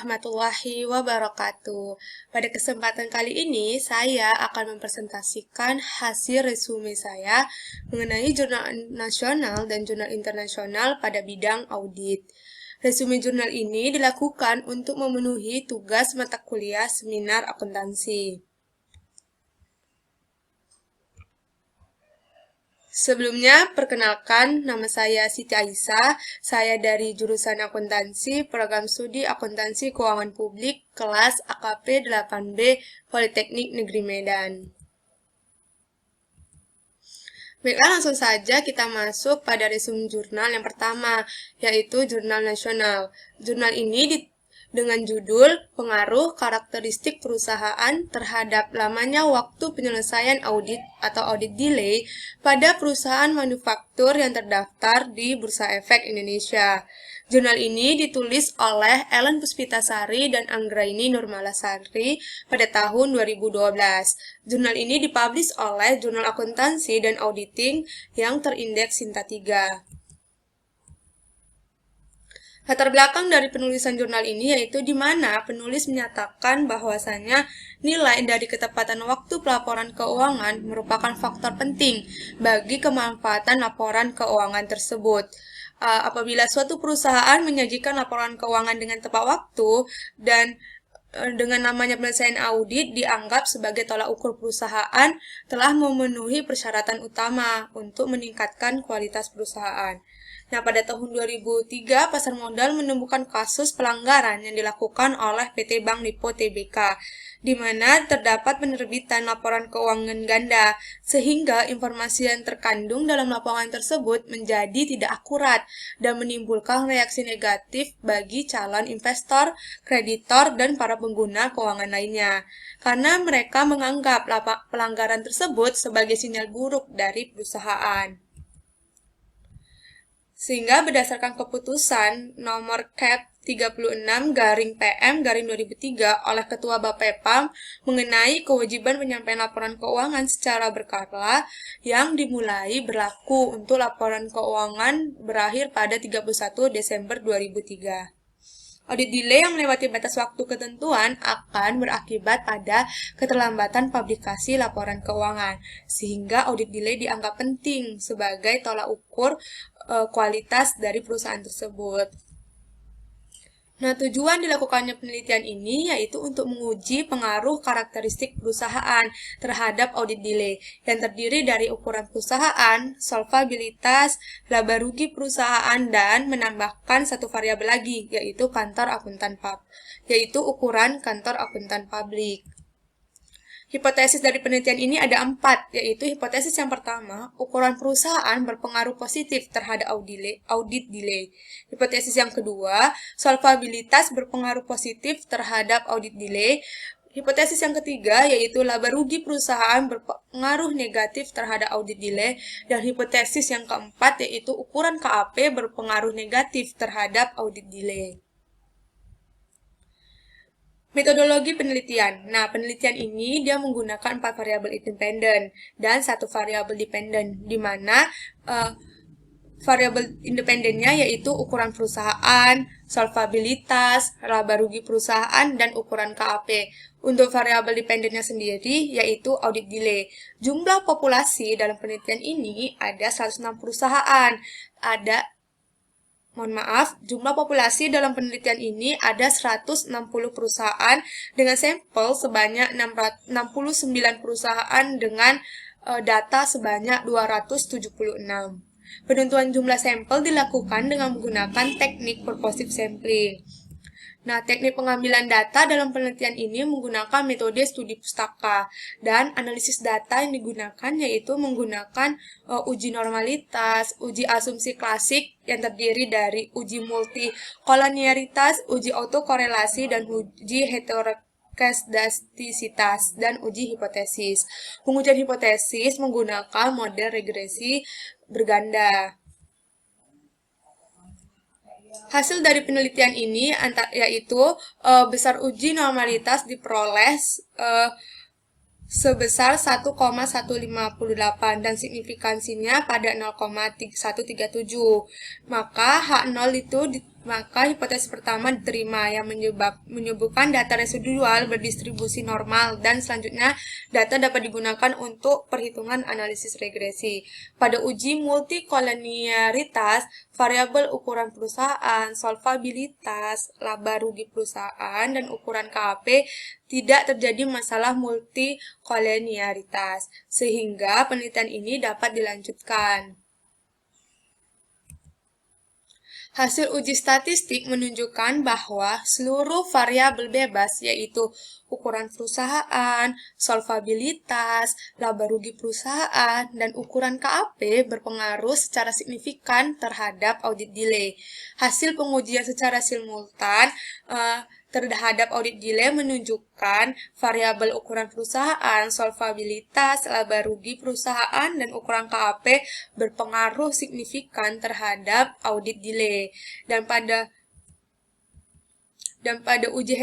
warahmatullahi wabarakatuh. Pada kesempatan kali ini, saya akan mempresentasikan hasil resume saya mengenai jurnal nasional dan jurnal internasional pada bidang audit. Resume jurnal ini dilakukan untuk memenuhi tugas mata kuliah seminar akuntansi. Sebelumnya, perkenalkan, nama saya Siti Aisyah. Saya dari jurusan akuntansi, program studi akuntansi keuangan publik, kelas AKP 8B, Politeknik Negeri Medan. Baiklah, langsung saja kita masuk pada resume jurnal yang pertama, yaitu jurnal nasional. Jurnal ini dengan judul Pengaruh Karakteristik Perusahaan Terhadap Lamanya Waktu Penyelesaian Audit atau Audit Delay pada perusahaan manufaktur yang terdaftar di Bursa Efek Indonesia. Jurnal ini ditulis oleh Ellen Puspitasari dan Anggraini Nurmalasari pada tahun 2012. Jurnal ini dipublish oleh Jurnal Akuntansi dan Auditing yang terindeks Sinta 3. Latar belakang dari penulisan jurnal ini yaitu di mana penulis menyatakan bahwasanya nilai dari ketepatan waktu pelaporan keuangan merupakan faktor penting bagi kemanfaatan laporan keuangan tersebut. Apabila suatu perusahaan menyajikan laporan keuangan dengan tepat waktu dan dengan namanya penyelesaian audit dianggap sebagai tolak ukur perusahaan telah memenuhi persyaratan utama untuk meningkatkan kualitas perusahaan. Nah, pada tahun 2003, pasar modal menemukan kasus pelanggaran yang dilakukan oleh PT Bank Lipo Tbk, di mana terdapat penerbitan laporan keuangan ganda, sehingga informasi yang terkandung dalam laporan tersebut menjadi tidak akurat dan menimbulkan reaksi negatif bagi calon investor, kreditor, dan para pengguna keuangan lainnya, karena mereka menganggap pelanggaran tersebut sebagai sinyal buruk dari perusahaan. Sehingga berdasarkan keputusan nomor Cap 36/PM/2003 oleh Ketua Bapepam mengenai kewajiban penyampaian laporan keuangan secara berkala yang dimulai berlaku untuk laporan keuangan berakhir pada 31 Desember 2003. Audit delay yang melewati batas waktu ketentuan akan berakibat pada keterlambatan publikasi laporan keuangan, sehingga audit delay dianggap penting sebagai tolak ukur kualitas dari perusahaan tersebut. Nah, tujuan dilakukannya penelitian ini yaitu untuk menguji pengaruh karakteristik perusahaan terhadap audit delay yang terdiri dari ukuran perusahaan, solvabilitas, laba rugi perusahaan, dan menambahkan satu variabel lagi yaitu ukuran kantor akuntan publik. Hipotesis dari penelitian ini ada 4, yaitu hipotesis yang pertama, ukuran perusahaan berpengaruh positif terhadap audit delay. Hipotesis yang kedua, solvabilitas berpengaruh positif terhadap audit delay. Hipotesis yang ketiga, yaitu laba rugi perusahaan berpengaruh negatif terhadap audit delay. Dan hipotesis yang keempat, yaitu ukuran KAP berpengaruh negatif terhadap audit delay. Metodologi penelitian. Nah, penelitian ini dia menggunakan 4 variabel independen dan 1 variabel dependen, di mana variabel independennya yaitu ukuran perusahaan, solvabilitas, laba rugi perusahaan, dan ukuran KAP. Untuk variabel dependennya sendiri yaitu audit delay. Jumlah populasi dalam penelitian ini ada 106 perusahaan. Jumlah populasi dalam penelitian ini ada 160 perusahaan dengan sampel sebanyak 69 perusahaan dengan data sebanyak 276. Penentuan jumlah sampel dilakukan dengan menggunakan teknik purposive sampling. Nah, teknik pengambilan data dalam penelitian ini menggunakan metode studi pustaka dan analisis data yang digunakan yaitu menggunakan uji normalitas, uji asumsi klasik yang terdiri dari uji multikolonialitas, uji autokorelasi, dan uji heteroskedastisitas, dan uji hipotesis. Pengujian hipotesis menggunakan model regresi berganda. Hasil dari penelitian ini yaitu besar uji normalitas diperoleh sebesar 1,158 dan signifikansinya pada 0,137. Maka H0 itu Maka hipotesis pertama diterima yang menyebutkan data residual berdistribusi normal dan selanjutnya data dapat digunakan untuk perhitungan analisis regresi. Pada uji multikolonialitas, variabel ukuran perusahaan, solvabilitas, laba rugi perusahaan, dan ukuran KAP tidak terjadi masalah multikolonialitas, sehingga penelitian ini dapat dilanjutkan. Hasil uji statistik menunjukkan bahwa seluruh variabel bebas, yaitu ukuran perusahaan, solvabilitas, laba rugi perusahaan, dan ukuran KAP berpengaruh secara signifikan terhadap audit delay. Hasil pengujian secara simultan terhadap audit delay menunjukkan variabel ukuran perusahaan, solvabilitas, laba rugi perusahaan, dan ukuran KAP berpengaruh signifikan terhadap audit delay. Dan pada uji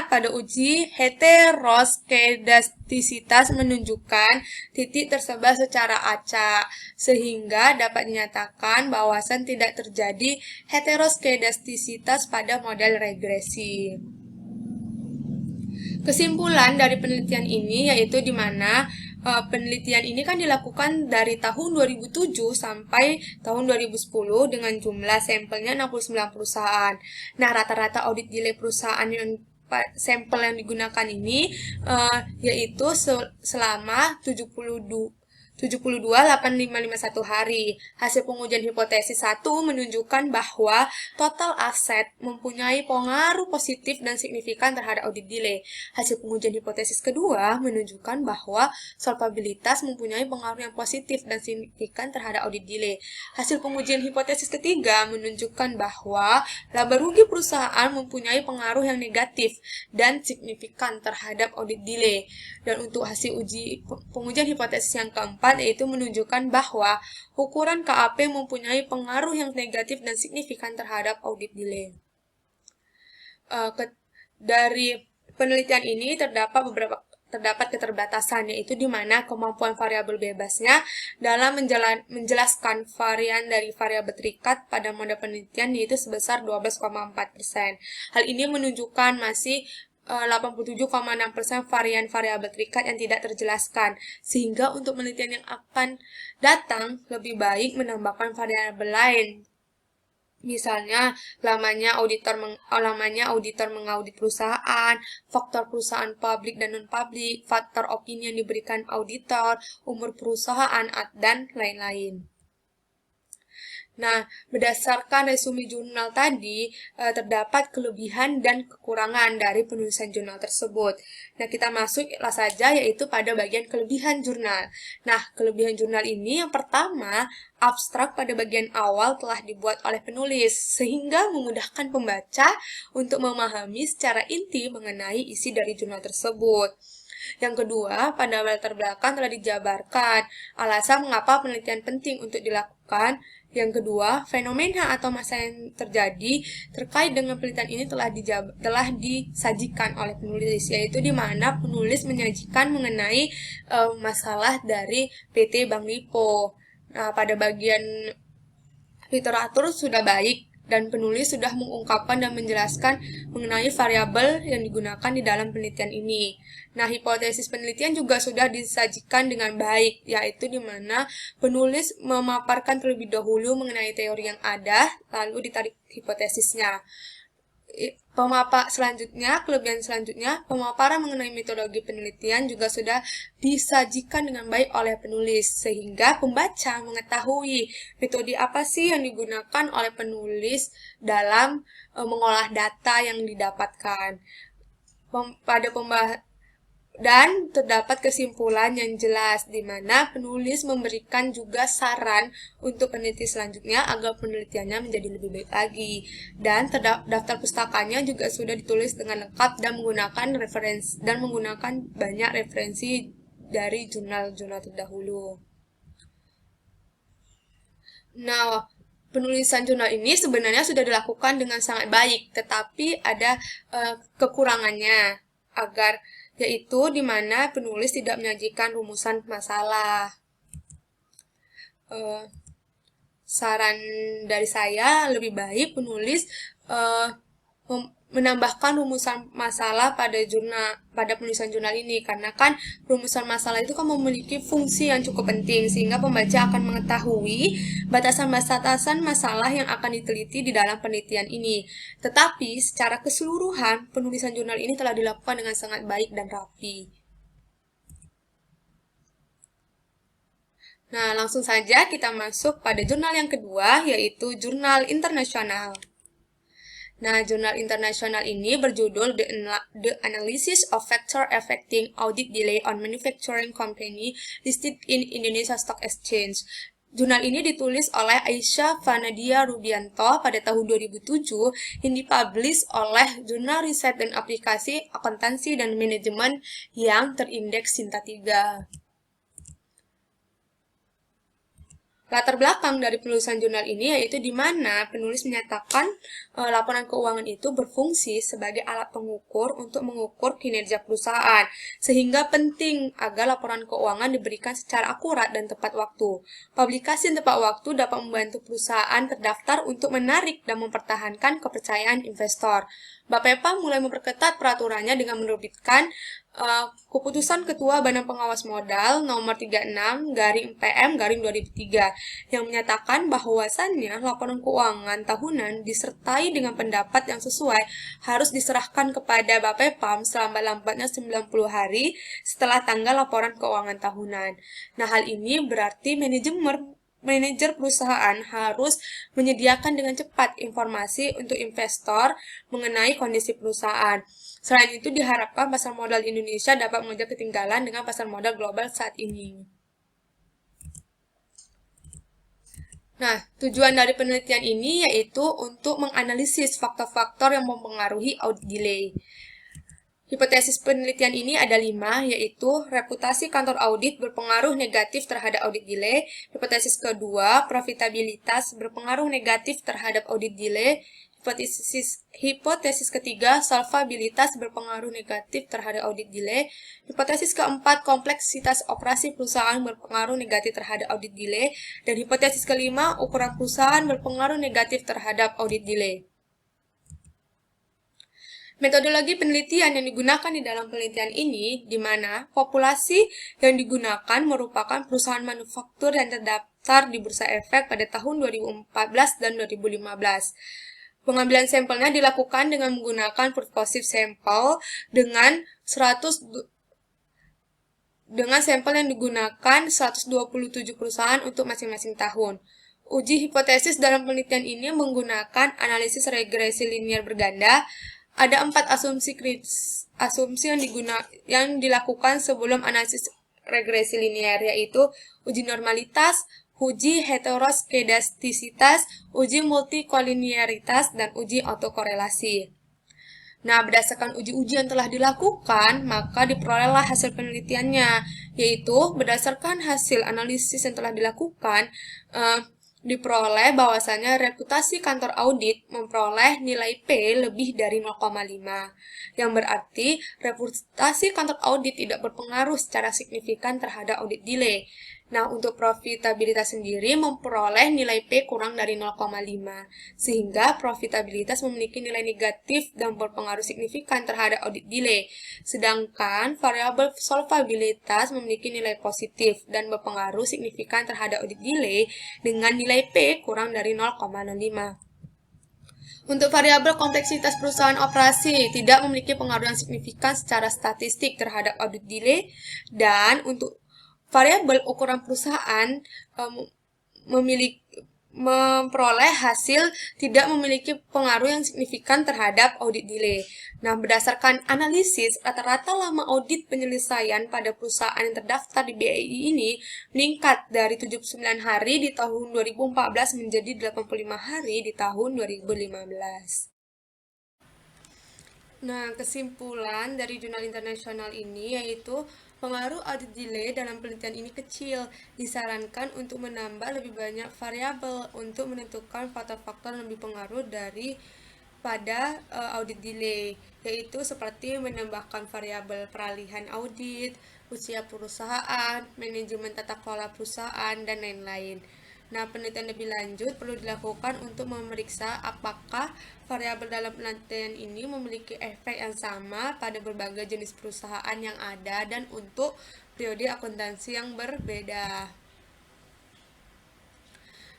pada uji heteroskedastisitas menunjukkan titik tersebar secara acak, sehingga dapat dinyatakan bahwasan tidak terjadi heteroskedastisitas pada model regresi. Kesimpulan dari penelitian ini yaitu di mana penelitian ini kan dilakukan dari tahun 2007 sampai tahun 2010 dengan jumlah sampelnya 69 perusahaan. Nah, rata-rata audit delay perusahaan yang sampel yang digunakan ini yaitu selama 72,8551 hari. Hasil pengujian hipotesis 1 menunjukkan bahwa total aset mempunyai pengaruh positif dan signifikan terhadap audit delay. Hasil pengujian hipotesis kedua menunjukkan bahwa solvabilitas mempunyai pengaruh yang positif dan signifikan terhadap audit delay. Hasil pengujian hipotesis ketiga menunjukkan bahwa laba rugi perusahaan mempunyai pengaruh yang negatif dan signifikan terhadap audit delay. Dan untuk hasil pengujian hipotesis yang keempat yaitu menunjukkan bahwa ukuran KAP mempunyai pengaruh yang negatif dan signifikan terhadap audit delay. Dari penelitian ini terdapat keterbatasan, yaitu di mana kemampuan variabel bebasnya dalam menjelaskan varian dari variabel terikat pada mode penelitian yaitu sebesar 12,4%. Hal ini menunjukkan masih 87,6% varian variabel terikat yang tidak terjelaskan, sehingga untuk penelitian yang akan datang lebih baik menambahkan variabel lain. Misalnya, lamanya auditor mengaudit perusahaan, faktor perusahaan publik dan non-publik, faktor opini yang diberikan auditor, umur perusahaan, dan lain-lain. Nah, berdasarkan resume jurnal tadi, terdapat kelebihan dan kekurangan dari penulisan jurnal tersebut. Nah, kita masuklah saja yaitu pada bagian kelebihan jurnal. Nah, kelebihan jurnal ini yang pertama, abstrak pada bagian awal telah dibuat oleh penulis, sehingga memudahkan pembaca untuk memahami secara inti mengenai isi dari jurnal tersebut. Yang kedua, pada latar belakang telah dijabarkan alasan mengapa penelitian penting untuk dilakukan. Yang kedua, fenomena atau masa yang terjadi terkait dengan penelitian ini telah disajikan oleh penulis, yaitu di mana penulis menyajikan mengenai masalah dari PT Bank Lipo. Nah, pada bagian literatur sudah baik, dan penulis sudah mengungkapkan dan menjelaskan mengenai variabel yang digunakan di dalam penelitian ini. Nah, hipotesis penelitian juga sudah disajikan dengan baik, yaitu di mana penulis memaparkan terlebih dahulu mengenai teori yang ada, lalu ditarik hipotesisnya. Kelebihan selanjutnya, pemaparan mengenai metodologi penelitian juga sudah disajikan dengan baik oleh penulis, sehingga pembaca mengetahui metode apa sih yang digunakan oleh penulis dalam mengolah data yang didapatkan. Dan terdapat kesimpulan yang jelas, di mana penulis memberikan juga saran untuk peneliti selanjutnya agar penelitiannya menjadi lebih baik lagi. Dan daftar pustakanya juga sudah ditulis dengan lengkap dan menggunakan banyak referensi dari jurnal-jurnal terdahulu. Nah, penulisan jurnal ini sebenarnya sudah dilakukan dengan sangat baik, tetapi ada kekurangannya, yaitu di mana penulis tidak menyajikan rumusan masalah. saran dari saya lebih baik penulis menambahkan rumusan masalah pada penulisan jurnal ini, karena kan rumusan masalah itu kan memiliki fungsi yang cukup penting sehingga pembaca akan mengetahui batasan-batasan masalah yang akan diteliti di dalam penelitian ini. Tetapi secara keseluruhan penulisan jurnal ini telah dilakukan dengan sangat baik dan rapi. Nah, langsung saja kita masuk pada jurnal yang kedua, yaitu jurnal internasional. Nah, jurnal internasional ini berjudul The Analysis of Factor Affecting Audit Delay on Manufacturing Company Listed in Indonesia Stock Exchange. Jurnal ini ditulis oleh Aisyah Fanadia Rudianto pada tahun 2007 yang dipublish oleh Jurnal Riset dan Aplikasi Akuntansi dan Manajemen yang terindeks Sinta 3. Latar belakang dari penulisan jurnal ini yaitu di mana penulis menyatakan laporan keuangan itu berfungsi sebagai alat pengukur untuk mengukur kinerja perusahaan, sehingga penting agar laporan keuangan diberikan secara akurat dan tepat waktu. Publikasi yang tepat waktu dapat membantu perusahaan terdaftar untuk menarik dan mempertahankan kepercayaan investor. BAPEPA mulai memperketat peraturannya dengan menerbitkan Keputusan Ketua Badan Pengawas Modal nomor 36/PM/2003 yang menyatakan bahwasannya laporan keuangan tahunan disertai dengan pendapat yang sesuai harus diserahkan kepada BAPEPAM selambat-lambatnya 90 hari setelah tanggal laporan keuangan tahunan. Nah, hal ini berarti manajer perusahaan harus menyediakan dengan cepat informasi untuk investor mengenai kondisi perusahaan. Selain itu, diharapkan pasar modal Indonesia dapat mengejar ketinggalan dengan pasar modal global saat ini. Nah, tujuan dari penelitian ini yaitu untuk menganalisis faktor-faktor yang mempengaruhi audit delay. Hipotesis penelitian ini ada 5, yaitu reputasi kantor audit berpengaruh negatif terhadap audit delay. Hipotesis kedua, profitabilitas berpengaruh negatif terhadap audit delay. Hipotesis ketiga, solvabilitas berpengaruh negatif terhadap audit delay. Hipotesis keempat, kompleksitas operasi perusahaan berpengaruh negatif terhadap audit delay. Dan hipotesis kelima, ukuran perusahaan berpengaruh negatif terhadap audit delay. Metodologi penelitian yang digunakan di dalam penelitian ini, di mana populasi yang digunakan merupakan perusahaan manufaktur yang terdaftar di Bursa Efek pada tahun 2014 dan 2015. Pengambilan sampelnya dilakukan dengan menggunakan purposive sampel dengan sampel yang digunakan 127 perusahaan untuk masing-masing tahun. Uji hipotesis dalam penelitian ini menggunakan analisis regresi linier berganda. Ada 4 asumsi yang dilakukan sebelum analisis regresi linier, yaitu uji normalitas, uji heteroskedastisitas, uji multikolinearitas, dan uji autokorelasi. Nah, berdasarkan uji-uji yang telah dilakukan, maka diperolehlah hasil penelitiannya, yaitu berdasarkan hasil analisis yang telah dilakukan, diperoleh bahwasanya reputasi kantor audit memperoleh nilai P lebih dari 0,5, yang berarti reputasi kantor audit tidak berpengaruh secara signifikan terhadap audit delay. Nah, untuk profitabilitas sendiri memperoleh nilai P kurang dari 0,5, sehingga profitabilitas memiliki nilai negatif dan berpengaruh signifikan terhadap audit delay. Sedangkan variabel solvabilitas memiliki nilai positif dan berpengaruh signifikan terhadap audit delay dengan nilai P kurang dari 0,05. Untuk variabel kompleksitas perusahaan operasi tidak memiliki pengaruh yang signifikan secara statistik terhadap audit delay, dan untuk variabel ukuran perusahaan memperoleh hasil tidak memiliki pengaruh yang signifikan terhadap audit delay. Nah, berdasarkan analisis, rata-rata lama audit penyelesaian pada perusahaan yang terdaftar di BEI ini meningkat dari 79 hari di tahun 2014 menjadi 85 hari di tahun 2015. Nah, kesimpulan dari jurnal internasional ini yaitu pengaruh audit delay dalam penelitian ini kecil. Disarankan untuk menambah lebih banyak variabel untuk menentukan faktor-faktor yang lebih pengaruh pada audit delay, yaitu seperti menambahkan variabel peralihan audit, usia perusahaan, manajemen tata kelola perusahaan, dan lain-lain. Nah, penelitian lebih lanjut perlu dilakukan untuk memeriksa apakah variabel dalam penelitian ini memiliki efek yang sama pada berbagai jenis perusahaan yang ada dan untuk periode akuntansi yang berbeda.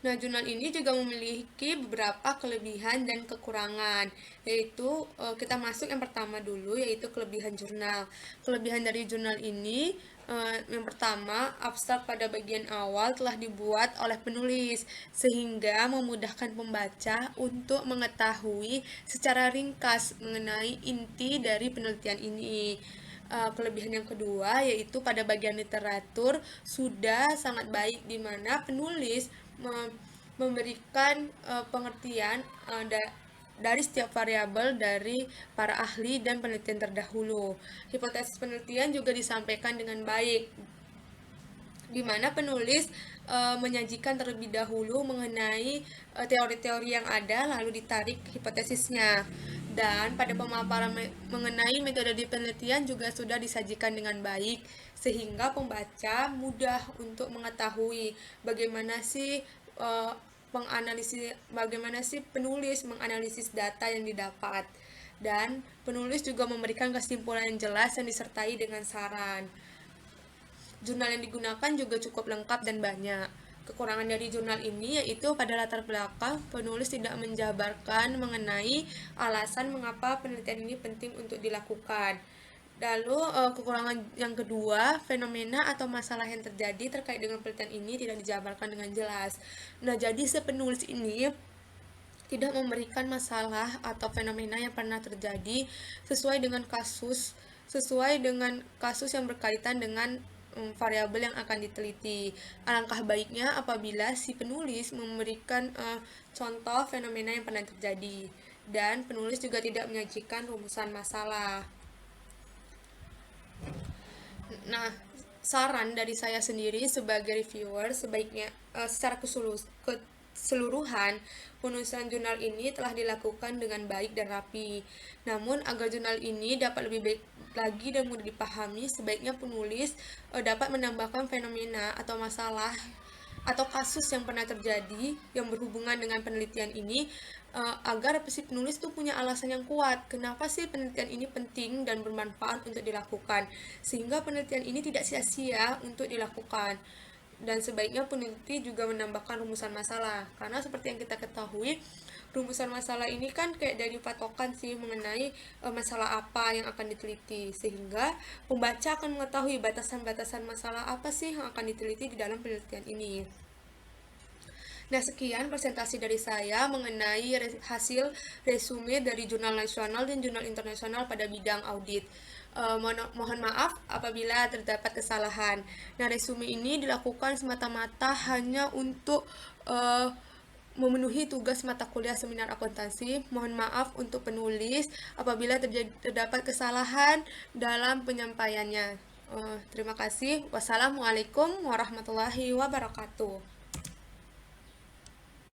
Nah, jurnal ini juga memiliki beberapa kelebihan dan kekurangan, yaitu kita masuk yang pertama dulu, yaitu kelebihan jurnal. Kelebihan dari jurnal ini, yang pertama, abstrak pada bagian awal telah dibuat oleh penulis, sehingga memudahkan pembaca untuk mengetahui secara ringkas mengenai inti dari penelitian ini. Kelebihan yang kedua yaitu pada bagian literatur sudah sangat baik, di mana penulis memberikan pengertian dari setiap variabel dari para ahli dan penelitian terdahulu. Hipotesis penelitian juga disampaikan dengan baik, di mana penulis menyajikan terlebih dahulu mengenai teori-teori yang ada, lalu ditarik hipotesisnya. Dan pada pemaparan mengenai metode penelitian juga sudah disajikan dengan baik, sehingga pembaca mudah untuk mengetahui bagaimana sih penulis menganalisis data yang didapat. Dan penulis juga memberikan kesimpulan yang jelas yang disertai dengan saran. Jurnal yang digunakan juga cukup lengkap dan banyak. Kekurangan dari jurnal ini yaitu pada latar belakang penulis tidak menjabarkan mengenai alasan mengapa penelitian ini penting untuk dilakukan. Lalu kekurangan yang kedua, fenomena atau masalah yang terjadi terkait dengan penelitian ini tidak dijabarkan dengan jelas. Nah, jadi si penulis ini tidak memberikan masalah atau fenomena yang pernah terjadi sesuai dengan kasus yang berkaitan dengan variabel yang akan diteliti. Alangkah baiknya apabila si penulis memberikan contoh fenomena yang pernah terjadi, dan penulis juga tidak menyajikan rumusan masalah. Nah, saran dari saya sendiri sebagai reviewer, sebaiknya secara keseluruhan penulisan jurnal ini telah dilakukan dengan baik dan rapi. Namun, agar jurnal ini dapat lebih baik lagi dan mudah dipahami, sebaiknya penulis dapat menambahkan fenomena atau masalah atau kasus yang pernah terjadi yang berhubungan dengan penelitian ini, agar si penulis tuh punya alasan yang kuat kenapa sih penelitian ini penting dan bermanfaat untuk dilakukan, sehingga penelitian ini tidak sia-sia untuk dilakukan. Dan sebaiknya peneliti juga menambahkan rumusan masalah, karena seperti yang kita ketahui, rumusan masalah ini kan kayak dari patokan sih mengenai masalah apa yang akan diteliti, sehingga pembaca akan mengetahui batasan-batasan masalah apa sih yang akan diteliti di dalam penelitian ini. Nah, sekian presentasi dari saya mengenai hasil resume dari jurnal nasional dan jurnal internasional pada bidang audit. Mohon maaf apabila terdapat kesalahan. Nah, resume ini dilakukan semata-mata hanya untuk memenuhi tugas mata kuliah seminar akuntansi. Mohon maaf untuk penulis apabila terdapat kesalahan dalam penyampaiannya. Terima kasih. Wassalamualaikum warahmatullahi wabarakatuh.